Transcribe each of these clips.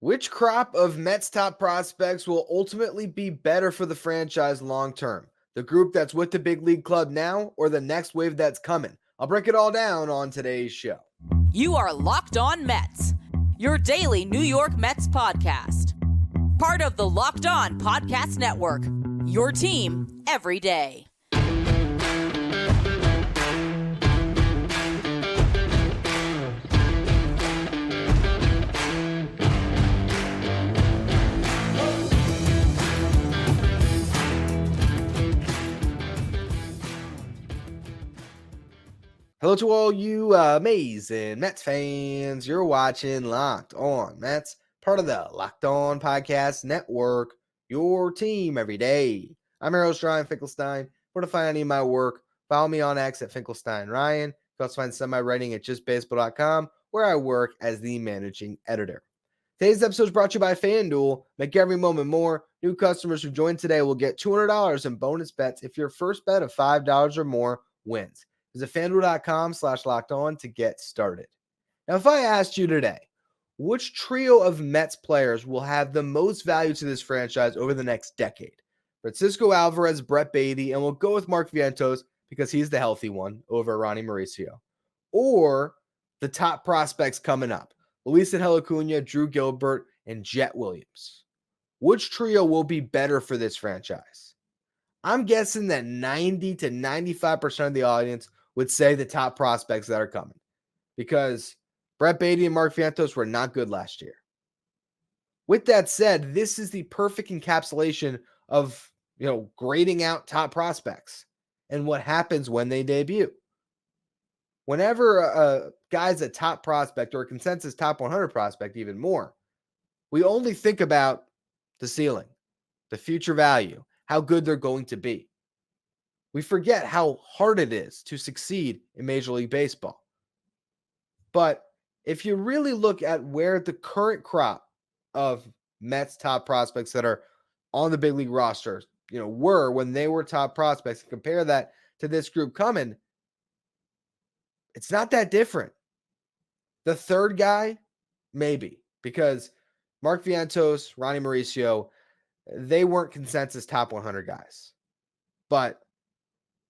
Which crop of Mets top prospects will ultimately be better for the franchise long term? The group that's with the big league club now or the next wave that's coming? I'll break it all down on today's show. You are Locked On Mets, your daily New York Mets podcast. Part of the Locked On Podcast Network, your team every day. Hello to all you amazing Mets fans. You're watching Locked On Mets, part of the Locked On Podcast Network, your team every day. I'm your host, Ryan Finkelstein. Where to find any of my work, follow me on X at Finkelstein Ryan. You can also find some of my writing at justbaseball.com, where I work as the managing editor. Today's episode is brought to you by FanDuel. Make every moment more. New customers who join today will get $200 in bonus bets if your first bet of $5 or more wins. Visit FanDuel.com/lockedon to get started. Now, if I asked you today, which trio of Mets players will have the most value to this franchise over the next decade? Francisco Alvarez, Brett Baty, and we'll go with Mark Vientos because he's the healthy one over Ronnie Mauricio. Or the top prospects coming up, Luisangel, Acuña, Drew Gilbert, and Jett Williams. Which trio will be better for this franchise? I'm guessing that 90 to 95% of the audience would say the top prospects that are coming, because Brett Baty and Mark Vientos were not good last year. With that said, this is the perfect encapsulation of, grading out top prospects and what happens when they debut. Whenever a guy's a top prospect or a consensus top 100 prospect, even more, we only think about the ceiling, the future value, how good they're going to be. We forget how hard it is to succeed in Major League Baseball. But if you really look at where the current crop of Mets top prospects that are on the big league roster, were when they were top prospects, and compare that to this group coming, it's not that different. The third guy, maybe, because Mark Vientos, Ronnie Mauricio, they weren't consensus top 100 guys. But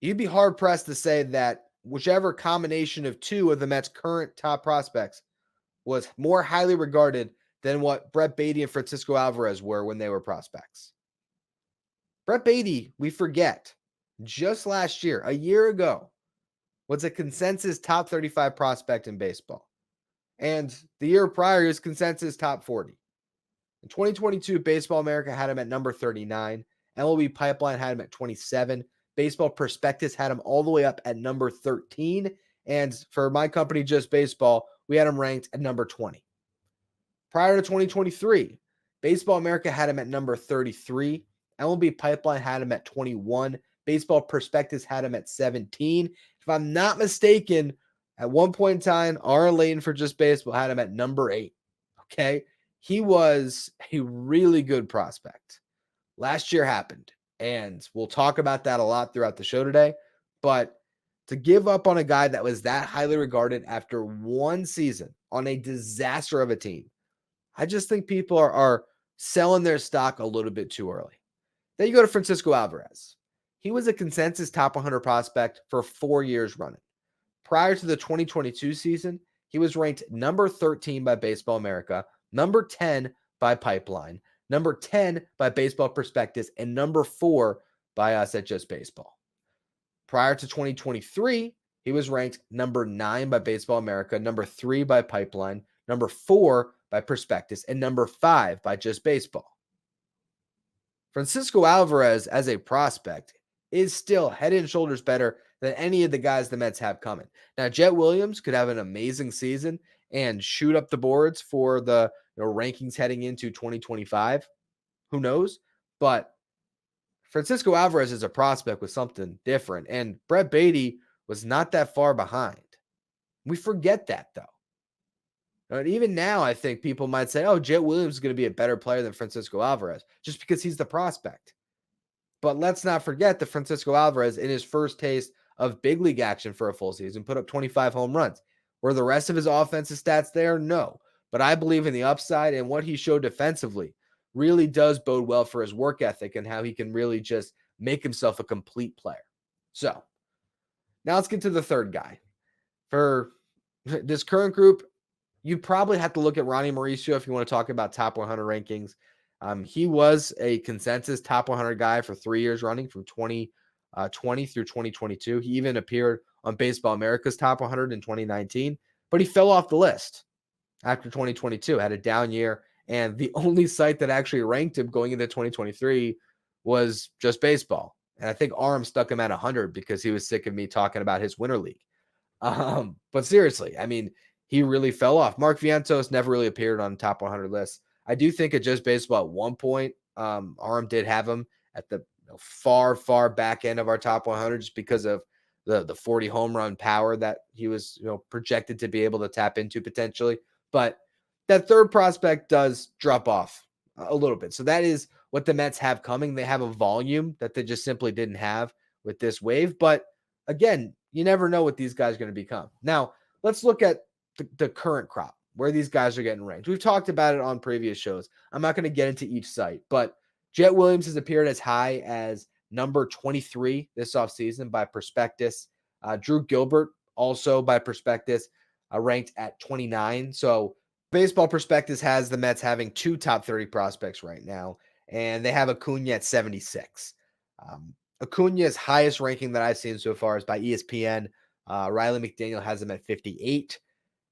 you'd be hard-pressed to say that whichever combination of two of the Mets' current top prospects was more highly regarded than what Brett Baty and Francisco Alvarez were when they were prospects. Brett Baty, we forget, just last year, a year ago, was a consensus top 35 prospect in baseball. And the year prior, he was consensus top 40. In 2022, Baseball America had him at number 39. MLB Pipeline had him at 27. Baseball Prospectus had him all the way up at number 13. And for my company, Just Baseball, we had him ranked at number 20. Prior to 2023, Baseball America had him at number 33. MLB Pipeline had him at 21. Baseball Prospectus had him at 17. If I'm not mistaken, at one point in time, Aaron Layton for Just Baseball had him at number 8. Okay? He was a really good prospect. Last year happened, and we'll talk about that a lot throughout the show today. But to give up on a guy that was that highly regarded after one season on a disaster of a team, I just think people are selling their stock a little bit too early. Then you go to Francisco Alvarez. He was a consensus top 100 prospect for 4 years running. Prior to the 2022 season, he was ranked number 13 by Baseball America, number 10 by Pipeline, number 10 by Baseball Prospectus, and number 4 by us at Just Baseball. Prior to 2023, he was ranked number 9 by Baseball America, number 3 by Pipeline, number 4 by Prospectus, and number 5 by Just Baseball. Francisco Alvarez as a prospect is still head and shoulders better than any of the guys the Mets have coming. Now, Jett Williams could have an amazing season and shoot up the boards for the rankings heading into 2025. Who knows? But Francisco Alvarez is a prospect with something different, and Brett Baty was not that far behind. We forget that, though. And even now, I think people might say, oh, Jett Williams is going to be a better player than Francisco Alvarez just because he's the prospect. But let's not forget that Francisco Alvarez, in his first taste of big league action for a full season, put up 25 home runs. Were the rest of his offensive stats there? No. but I believe in the upside, and what he showed defensively really does bode well for his work ethic and how he can really just make himself a complete player. So now let's get to the third guy. For this current group, you probably have to look at Ronnie Mauricio if you want to talk about top 100 rankings. He was a consensus top 100 guy for 3 years running from 2020 through 2022. He even appeared on Baseball America's top 100 in 2019, but he fell off the list after 2022, had a down year, and the only site that actually ranked him going into 2023 was Just Baseball. And I think Arm stuck him at 100 because he was sick of me talking about his winter league. But seriously, I mean, he really fell off. Mark Vientos never really appeared on top 100 lists. I do think at Just Baseball at one point, Arm did have him at the far, far back end of our top 100 just because of the 40 home run power that he was projected to be able to tap into potentially. But that third prospect does drop off a little bit. So that is what the Mets have coming. They have a volume that they just simply didn't have with this wave. But again, you never know what these guys are going to become. Now, let's look at the current crop, where these guys are getting ranked. We've talked about it on previous shows. I'm not going to get into each site, but Jett Williams has appeared as high as number 23 this offseason by Prospectus. Drew Gilbert, also by Prospectus, ranked at 29. So Baseball Prospectus has the Mets having 2 top 30 prospects right now, and they have Acuña at 76. Acuña's highest ranking that I've seen so far is by ESPN. Riley McDaniel has him at 58.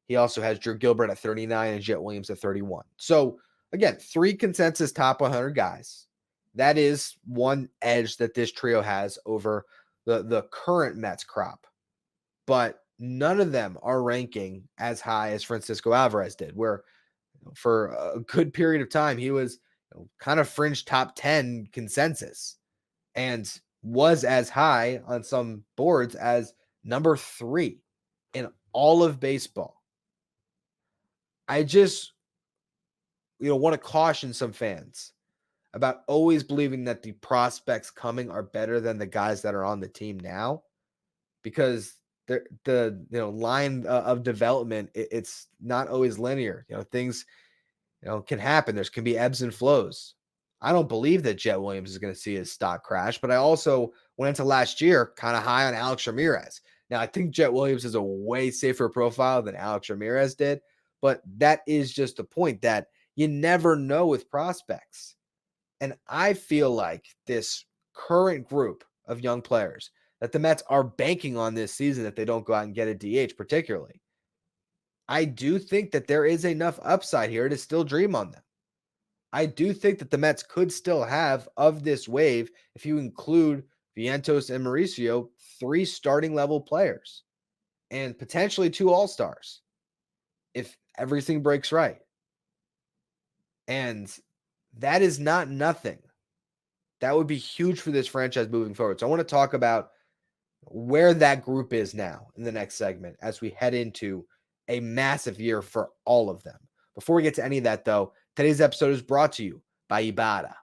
He also has Drew Gilbert at 39 and Jett Williams at 31. So again, 3 consensus top 100 guys. That is one edge that this trio has over the current Mets crop. But none of them are ranking as high as Francisco Alvarez did, where for a good period of time, he was kind of fringe top 10 consensus and was as high on some boards as number 3 in all of baseball. I just, want to caution some fans about always believing that the prospects coming are better than the guys that are on the team now, because the line of development, it's not always linear. Things can happen. There can be ebbs and flows. I don't believe that Jett Williams is going to see his stock crash, but I also went into last year kind of high on Alex Ramirez. Now, I think Jett Williams is a way safer profile than Alex Ramirez did, but that is just the point that you never know with prospects. And I feel like this current group of young players that the Mets are banking on this season, if they don't go out and get a DH particularly, I do think that there is enough upside here to still dream on them. I do think that the Mets could still have, of this wave, if you include Vientos and Mauricio, 3 starting level players and potentially 2 AllStars if everything breaks right. And that is not nothing. That would be huge for this franchise moving forward. So I want to talk about where that group is now in the next segment as we head into a massive year for all of them. Before we get to any of that, though, today's episode is brought to you by Ibata.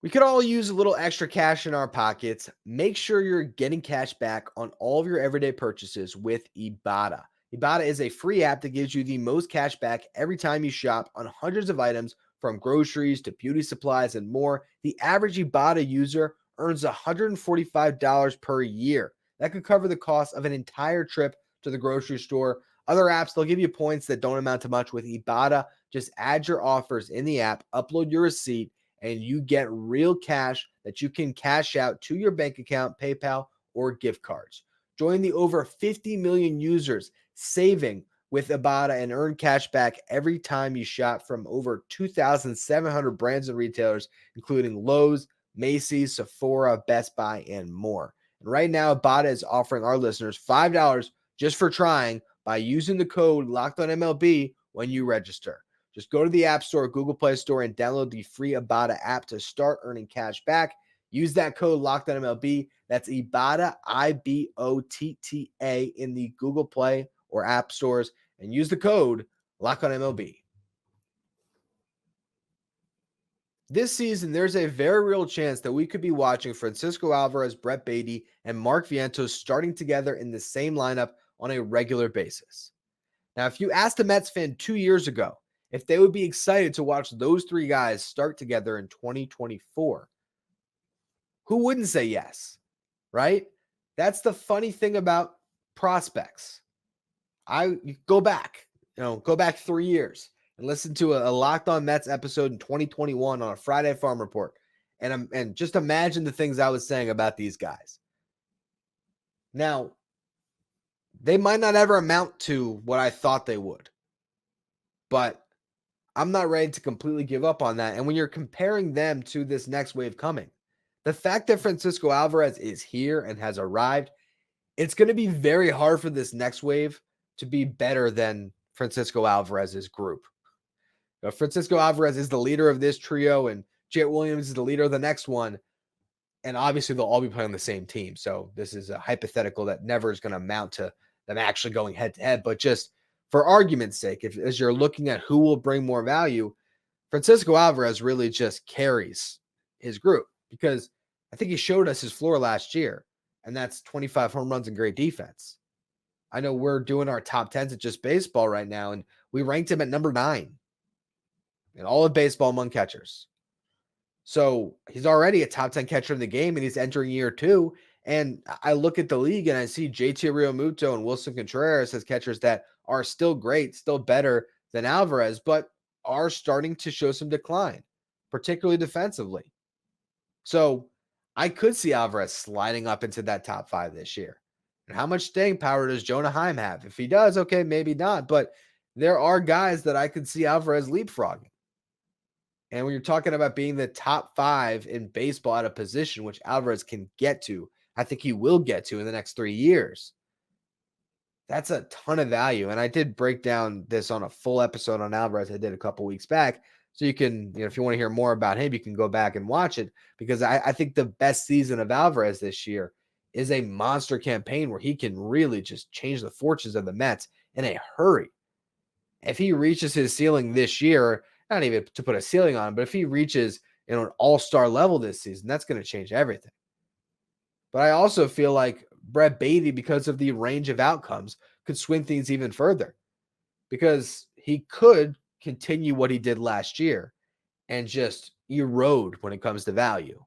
We could all use a little extra cash in our pockets. Make sure you're getting cash back on all of your everyday purchases with Ibata. Ibata is a free app that gives you the most cash back every time you shop on hundreds of items, from groceries to beauty supplies and more. The average Ibata user earns $145 per year. That could cover the cost of an entire trip to the grocery store. Other apps, they'll give you points that don't amount to much. With Ibata, just add your offers in the app, upload your receipt, and you get real cash that you can cash out to your bank account, PayPal, or gift cards. Join the over 50 million users saving with Ibata and earn cash back every time you shop from over 2,700 brands and retailers, including Lowe's, Macy's, Sephora, Best Buy, and more. And right now, Ibata is offering our listeners $5 just for trying by using the code LOCKEDONMLB when you register. Just go to the App Store or Google Play Store and download the free Ibata app to start earning cash back. Use that code LOCKEDONMLB. That's Ibata, IBOTTA, in the Google Play or App Stores, and use the code LOCKEDONMLB. This season, there's a very real chance that we could be watching Francisco Alvarez, Brett Baty, and Mark Vientos starting together in the same lineup on a regular basis. Now, if you asked a Mets fan 2 years ago if they would be excited to watch those three guys start together in 2024, who wouldn't say yes, right? That's the funny thing about prospects. You go back 3 years and listen to a Locked On Mets episode in 2021 on a Friday Farm Report, and just imagine the things I was saying about these guys. Now, they might not ever amount to what I thought they would, but I'm not ready to completely give up on that. And when you're comparing them to this next wave coming, the fact that Francisco Alvarez is here and has arrived, it's going to be very hard for this next wave to be better than Francisco Alvarez's group. Francisco Alvarez is the leader of this trio, and Jett Williams is the leader of the next one. And obviously, they'll all be playing on the same team. So this is a hypothetical that never is going to amount to them actually going head-to-head. But just for argument's sake, as you're looking at who will bring more value, Francisco Alvarez really just carries his group, because I think he showed us his floor last year, and that's 25 home runs and great defense. I know we're doing our top 10s at Just Baseball right now, and we ranked him at number 9 in all of baseball among catchers. So he's already a top 10 catcher in the game, and he's entering year 2. And I look at the league and I see JT Realmuto and Wilson Contreras as catchers that are still great, still better than Alvarez, but are starting to show some decline, particularly defensively. So I could see Alvarez sliding up into that top 5 this year. And how much staying power does Jonah Heim have? If he does, okay, maybe not. But there are guys that I could see Alvarez leapfrogging. And when you're talking about being the top 5 in baseball at a position, which Alvarez can get to, I think he will get to in the next 3 years, that's a ton of value. And I did break down this on a full episode on Alvarez I did a couple weeks back. So you can, if you want to hear more about him, you can go back and watch it, because I think the best season of Alvarez this year is a monster campaign where he can really just change the fortunes of the Mets in a hurry. If he reaches his ceiling this year, not even to put a ceiling on him, but if he reaches an all-star level this season, that's going to change everything. But I also feel like Brett Baty, because of the range of outcomes, could swing things even further, because he could continue what he did last year and just erode when it comes to value.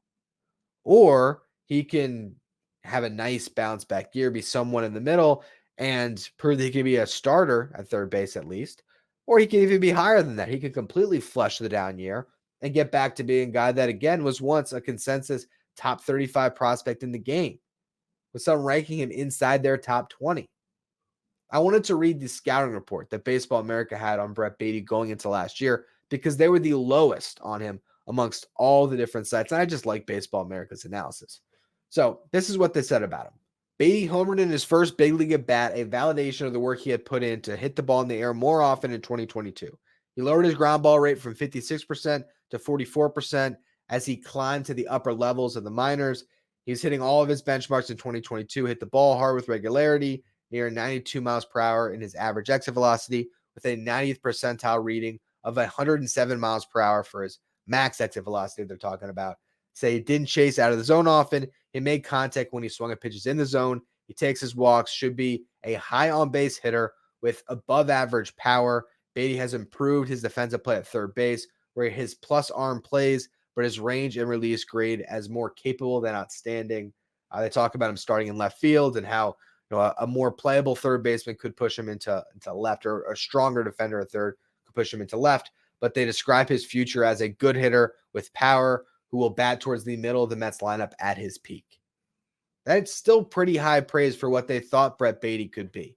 Or he can have a nice bounce back year, be someone in the middle, and prove that he can be a starter at third base at least. Or he can even be higher than that. He could completely flush the down year and get back to being a guy that, again, was once a consensus top 35 prospect in the game, with some ranking him inside their top 20. I wanted to read the scouting report that Baseball America had on Brett Baty going into last year, because they were the lowest on him amongst all the different sites. And I just like Baseball America's analysis. So this is what they said about him. Baty homered in his first big league at bat, a validation of the work he had put in to hit the ball in the air more often in 2022. He lowered his ground ball rate from 56% to 44% as he climbed to the upper levels of the minors. He was hitting all of his benchmarks in 2022, hit the ball hard with regularity, near 92 miles per hour in his average exit velocity, with a 90th percentile reading of 107 miles per hour for his max exit velocity they're talking about. Say he didn't chase out of the zone often. He made contact when he swung at pitches in the zone. He takes his walks, should be a high on-base hitter with above average power. Baty has improved his defensive play at third base, where his plus arm plays, but his range and release grade as more capable than outstanding. They talk about him starting in left field and how a more playable third baseman could push him into left, or a stronger defender at third could push him into left. But they describe his future as a good hitter with power who will bat towards the middle of the Mets lineup at his peak. That's still pretty high praise for what they thought Brett Baty could be.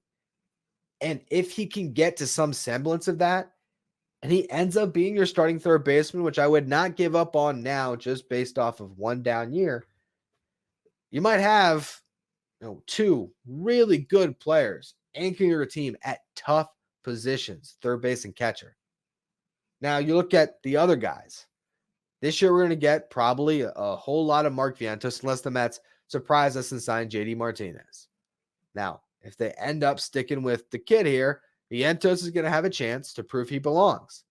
And if he can get to some semblance of that, and he ends up being your starting third baseman, which I would not give up on now just based off of one down year, you might have 2 really good players anchoring your team at tough positions, third base and catcher. Now you look at the other guys. This year we're going to get probably a whole lot of Mark Vientos, unless the Mets surprise us and sign JD Martinez. Now, if they end up sticking with the kid here, Vientos is going to have a chance to prove he belongs.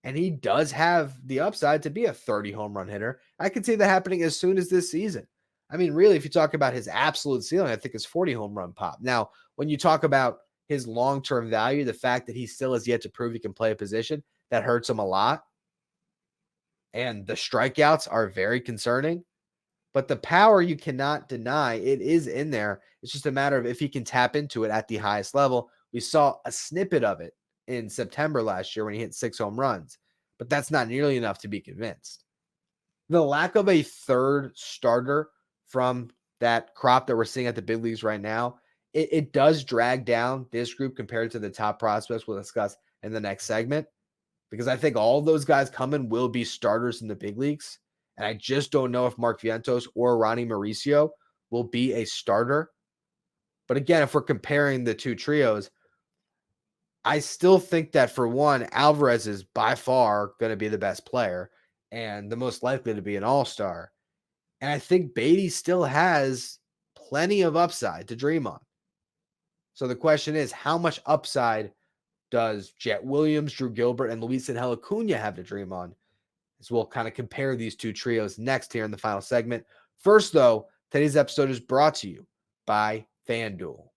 And he does have the upside to be a 30 home run hitter. I can see that happening as soon as this season. I mean, really, if you talk about his absolute ceiling, I think it's 40 home run pop. Now, when you talk about his long-term value, the fact that he still has yet to prove he can play a position, that hurts him a lot. And the strikeouts are very concerning. But the power you cannot deny, it is in there. It's just a matter of if he can tap into it at the highest level. We saw a snippet of it in September last year when he hit 6 home runs, but that's not nearly enough to be convinced. The lack of a third starter from that crop that we're seeing at the big leagues right now, it does drag down this group compared to the top prospects we'll discuss in the next segment, because I think all of those guys coming will be starters in the big leagues. And I just don't know if Mark Vientos or Ronnie Mauricio will be a starter. But again, if we're comparing the two trios, I still think that for one, Alvarez is by far going to be the best player and the most likely to be an all-star. And I think Baty still has plenty of upside to dream on. So the question is, how much upside does Jett Williams, Drew Gilbert, and Luisangel Acuña have to dream on? As we'll kind of compare these two trios next here in the final segment. First, though, today's episode is brought to you by FanDuel.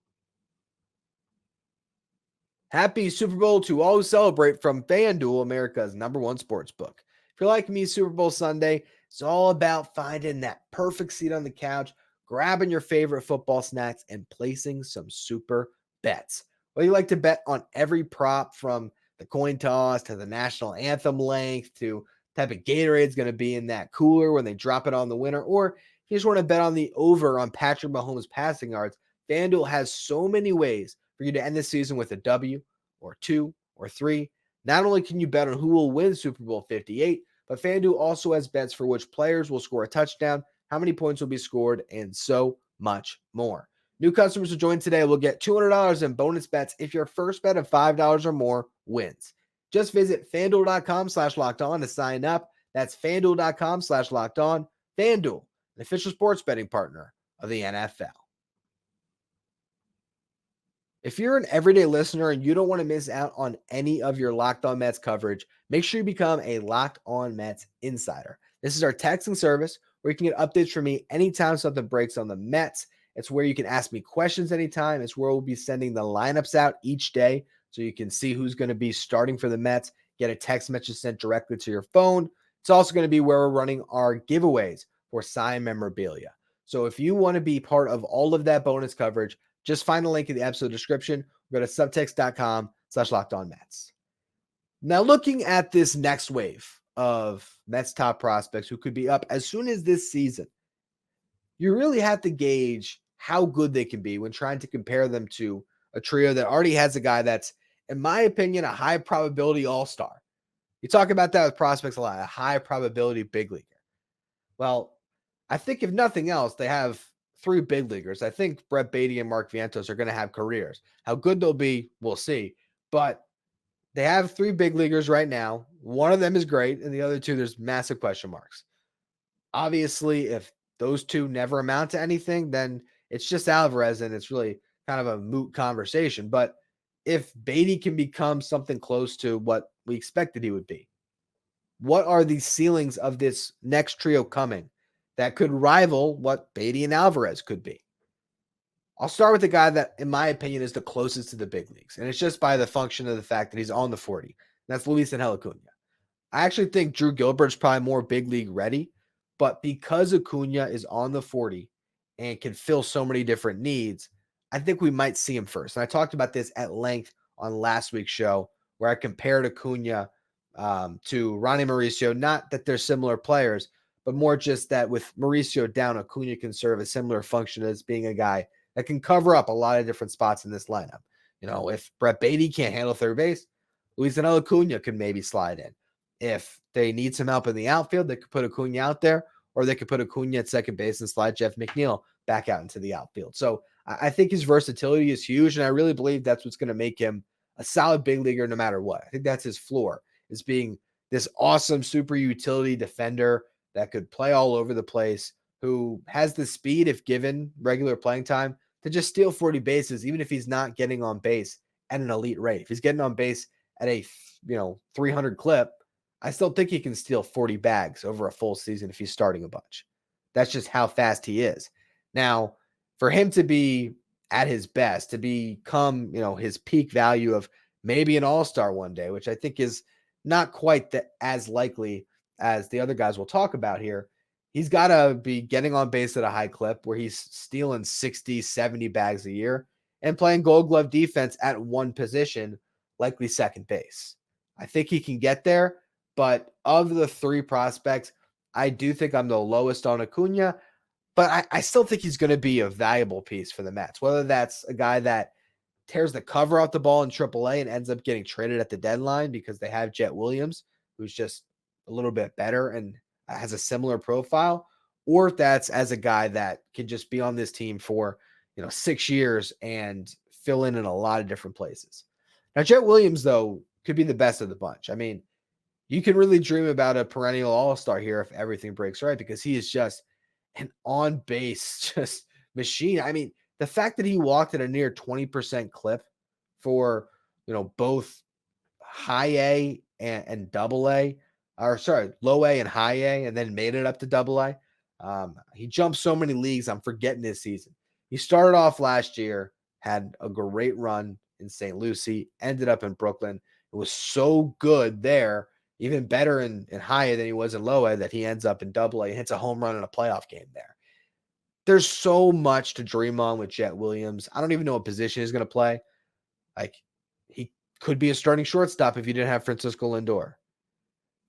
Happy Super Bowl to all who celebrate from FanDuel, America's #1 sportsbook. If you're like me, Super Bowl Sunday, it's all about finding that perfect seat on the couch, grabbing your favorite football snacks, and placing some super bets. Whether you like to bet on every prop from the coin toss to the national anthem length to type of Gatorade is going to be in that cooler when they drop it on the winner, or if you just want to bet on the over on Patrick Mahomes passing yards, FanDuel has so many ways for you to end the season with a W or 2 or 3. Not only can you bet on who will win Super Bowl 58, but FanDuel also has bets for which players will score a touchdown, how many points will be scored, and so much more. New customers who join today will get $200 in bonus bets if your first bet of $5 or more wins. Just visit FanDuel.com/lockedon to sign up. That's FanDuel.com/lockedon. FanDuel, an official sports betting partner of the NFL. If you're an everyday listener and you don't want to miss out on any of your Locked On Mets coverage, make sure you become a Locked On Mets insider. This is our texting service where you can get updates from me anytime something breaks on the Mets. It's where you can ask me questions anytime. It's where we'll be sending the lineups out each day so you can see who's going to be starting for the Mets, get a text message sent directly to your phone. It's also going to be where we're running our giveaways for signed memorabilia. So if you want to be part of all of that bonus coverage, just find the link in the episode description. Go to subtext.com/lockedonmets. Now, looking at this next wave of Mets top prospects who could be up as soon as this season, you really have to gauge how good they can be when trying to compare them to a trio that already has a guy that's, in my opinion, a high probability all-star. You talk about that with prospects a lot, a high probability big leaguer. Well, I think if nothing else, they have 3 big leaguers. I think Brett Baty and Mark Vientos are going to have careers. How good they'll be, we'll see. But they have 3 big leaguers right now. One of them is great, and the other 2, there's massive question marks. Obviously, if those 2 never amount to anything, then it's just Alvarez, and it's really kind of a moot conversation. But if Baty can become something close to what we expected he would be, what are the ceilings of this next trio coming that could rival what Baty and Alvarez could be? I'll start with the guy that, in my opinion, is the closest to the big leagues. And it's just by the function of the fact that he's on the 40. That's Luisangel Acuña. I actually think Drew Gilbert's probably more big league ready. But because Acuña is on the 40 and can fill so many different needs, I think we might see him first. And I talked about this at length on last week's show where I compared Acuña to Ronnie Mauricio. Not that they're similar players, but more just that with Mauricio down, Acuña can serve a similar function as being a guy that can cover up a lot of different spots in this lineup. You know, if Brett Baty can't handle third base, Luisangel Acuña could maybe slide in. If they need some help in the outfield, they could put Acuña out there, or they could put Acuña at second base and slide Jeff McNeil back out into the outfield. So I think his versatility is huge, and I really believe that's what's going to make him a solid big leaguer no matter what. I think that's his floor, is being this awesome super utility defender that could play all over the place, who has the speed, if given regular playing time, to just steal 40 bases, even if he's not getting on base at an elite rate. If he's getting on base at a 300 clip, I still think he can steal 40 bags over a full season if he's starting a bunch. That's just how fast he is. Now, for him to be at his best, to become, his peak value of maybe an all-star one day, which I think is not quite as likely as the other guys we'll talk about here. He's got to be getting on base at a high clip where he's stealing 60, 70 bags a year and playing Gold Glove defense at one position, likely second base. I think he can get there, but of the three prospects, I do think I'm the lowest on Acuña, but I still think he's going to be a valuable piece for the Mets, whether that's a guy that tears the cover off the ball in AAA and ends up getting traded at the deadline because they have Jett Williams, who's just a little bit better and has a similar profile, or if that's as a guy that can just be on this team for, 6 years and fill in a lot of different places. Now, Jett Williams, though, could be the best of the bunch. I mean, you can really dream about a perennial all-star here if everything breaks right, because he is just an on-base just machine. I mean, the fact that he walked at a near 20% clip for, both high A and double A, or sorry, low A and high A, and then made it up to double A. He jumped so many leagues. I'm forgetting this season. He started off last year, had a great run in St. Lucie, ended up in Brooklyn. It was so good there, even better in high A than he was in low A, that he ends up in double A, hits a home run in a playoff game there. There's so much to dream on with Jett Williams. I don't even know what position he's going to play. Like, he could be a starting shortstop if you didn't have Francisco Lindor.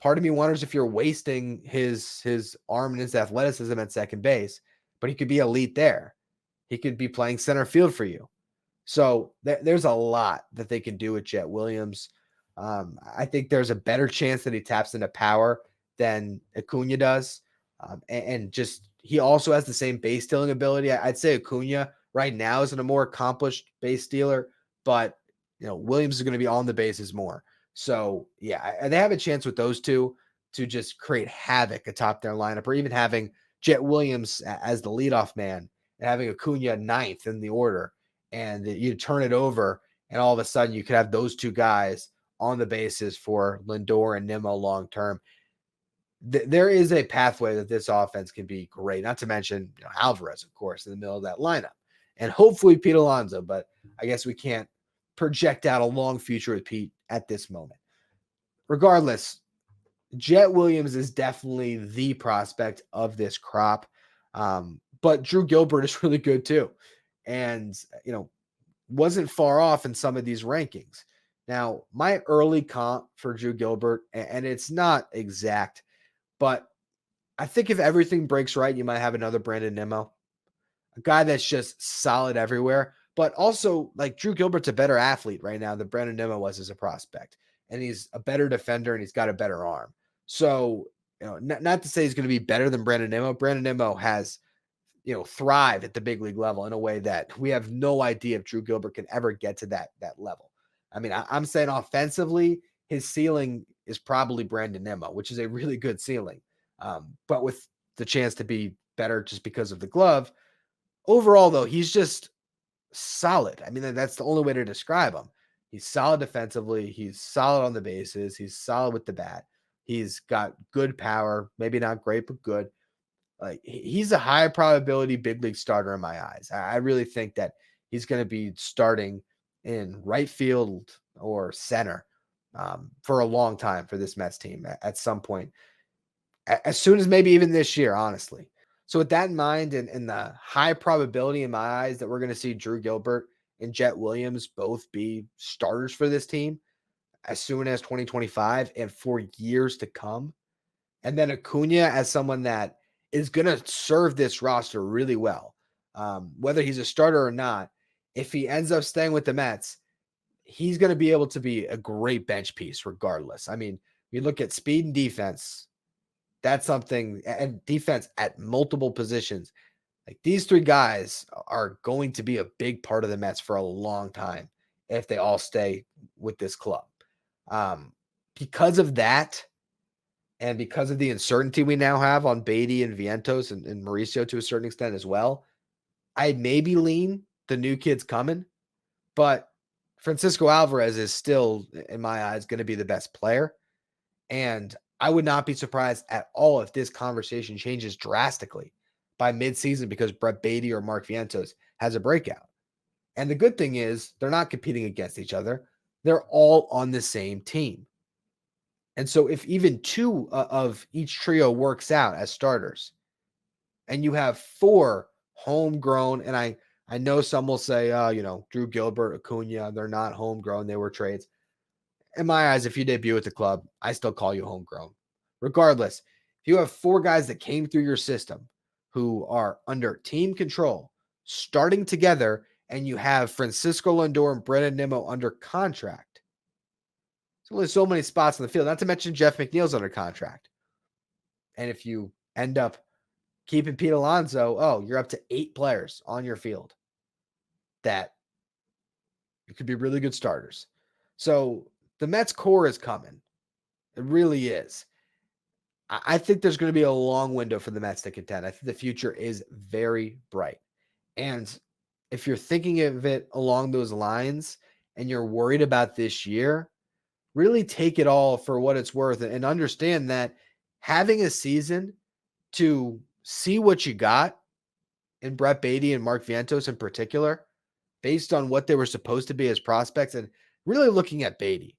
Part of me wonders if you're wasting his arm and his athleticism at second base, but he could be elite there. He could be playing center field for you. So there's a lot that they can do with Jett Williams. I think there's a better chance that he taps into power than Acuña does. And just, he also has the same base stealing ability. I'd say Acuña right now isn't a more accomplished base stealer, but Williams is going to be on the bases more. So yeah, they have a chance with those two to just create havoc atop their lineup, or even having Jett Williams as the leadoff man and having Acuña ninth in the order, and you turn it over, and all of a sudden you could have those two guys on the bases for Lindor and Nimmo long term. There is a pathway that this offense can be great, not to mention Alvarez, of course, in the middle of that lineup, and hopefully Pete Alonso, but I guess we can't project out a long future with Pete at this moment. Regardless, Jett Williams is definitely the prospect of this crop, but Drew Gilbert is really good too, and wasn't far off in some of these rankings. Now, my early comp for Drew Gilbert, and it's not exact, but I think if everything breaks right, you might have another Brandon Nimmo, a guy that's just solid everywhere. But also, like, Drew Gilbert's a better athlete right now than Brandon Nimmo was as a prospect, and he's a better defender, and he's got a better arm. So, not to say he's going to be better than Brandon Nimmo. Brandon Nimmo has, thrive at the big league level in a way that we have no idea if Drew Gilbert can ever get to that level. I mean, I'm saying offensively, his ceiling is probably Brandon Nimmo, which is a really good ceiling, but with the chance to be better just because of the glove. Overall, though, he's just solid. I mean, that's the only way to describe him. He's solid defensively. He's solid on the bases. He's solid with the bat. He's got good power, maybe not great, but good. Like, he's a high probability big league starter in my eyes. I really think that he's going to be starting in right field or center for a long time for this Mets team at some point, as soon as maybe even this year, honestly. So with that in mind, and the high probability in my eyes that we're going to see Drew Gilbert and Jett Williams both be starters for this team as soon as 2025 and for years to come, and then Acuña as someone that is going to serve this roster really well, whether he's a starter or not. If he ends up staying with the Mets, he's going to be able to be a great bench piece regardless. I mean, you look at speed and defense, that's something, and defense at multiple positions. Like, these three guys are going to be a big part of the Mets for a long time if they all stay with this club. Because of that, and because of the uncertainty we now have on Baty and Vientos and Mauricio to a certain extent as well, I maybe lean the new kids coming, but Francisco Alvarez is still, in my eyes, going to be the best player. And I would not be surprised at all if this conversation changes drastically by midseason because Brett Baty or Mark Vientos has a breakout. And the good thing is they're not competing against each other. They're all on the same team. And so if even two of each trio works out as starters, and you have four homegrown, and I know some will say, Drew Gilbert, Acuña, they're not homegrown. They were trades. In my eyes, if you debut at the club, I still call you homegrown. Regardless, if you have four guys that came through your system who are under team control, starting together, and you have Francisco Lindor and Brandon Nimmo under contract, there's only so many spots on the field, not to mention Jeff McNeil's under contract. And if you end up keeping Pete Alonso, you're up to 8 players on your field that it could be really good starters. So the Mets core is coming. It really is. I think there's going to be a long window for the Mets to contend. I think the future is very bright. And if you're thinking of it along those lines and you're worried about this year, really take it all for what it's worth and understand that having a season to see what you got in Brett Baty and Mark Vientos in particular, based on what they were supposed to be as prospects, and really looking at Baty.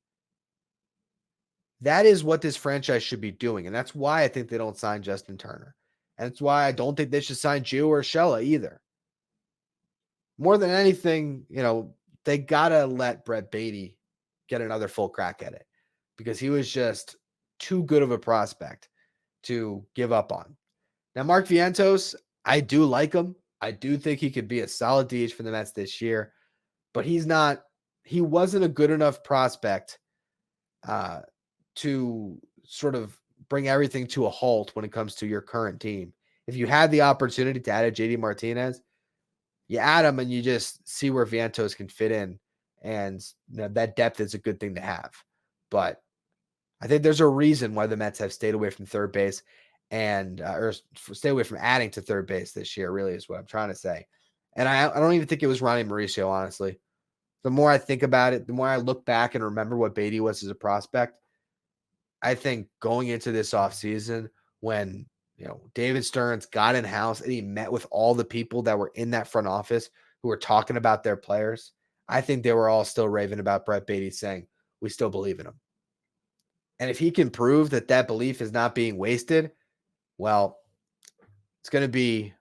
That is what this franchise should be doing. And that's why I think they don't sign Justin Turner. And it's why I don't think they should sign Gio Urshela either. More than anything, they got to let Brett Baty get another full crack at it because he was just too good of a prospect to give up on. Now, Mark Vientos, I do like him. I do think he could be a solid DH for the Mets this year, but he wasn't a good enough prospect to sort of bring everything to a halt when it comes to your current team. If you had the opportunity to add a JD Martinez, you add him and you just see where Vientos can fit in. And that depth is a good thing to have. But I think there's a reason why the Mets have stayed away from third base and or stay away from adding to third base this year, really is what I'm trying to say. And I don't even think it was Ronnie Mauricio, honestly. The more I think about it, the more I look back and remember what Baty was as a prospect, I think going into this offseason when, David Stearns got in-house and he met with all the people that were in that front office who were talking about their players, I think they were all still raving about Brett Baty, saying, we still believe in him. And if he can prove that belief is not being wasted, well, it's going to be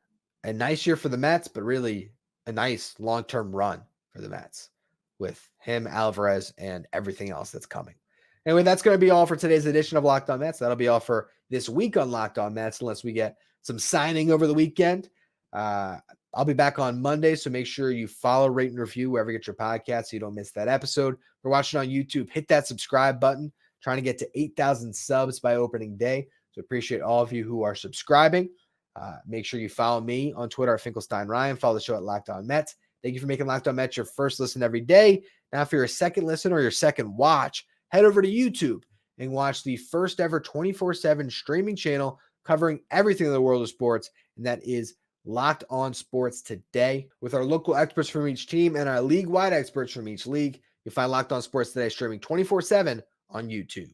a nice year for the Mets, but really a nice long-term run for the Mets with him, Alvarez, and everything else that's coming. Anyway, that's going to be all for today's edition of Locked On Mets. That'll be all for this week on Locked On Mets, unless we get some signing over the weekend. I'll be back on Monday, so make sure you follow, rate, and review wherever you get your podcast so you don't miss that episode. If you're watching on YouTube, hit that subscribe button. Trying to get to 8,000 subs by opening day. So appreciate all of you who are subscribing. Make sure you follow me on Twitter at Finkelstein Ryan. Follow the show at Locked On Mets. Thank you for making Locked On Mets your first listen every day. Now, for your second listen or your second watch, head over to YouTube and watch the first ever 24/7 streaming channel covering everything in the world of sports, and that is Locked On Sports Today. With our local experts from each team and our league-wide experts from each league, you'll find Locked On Sports Today streaming 24/7 on YouTube.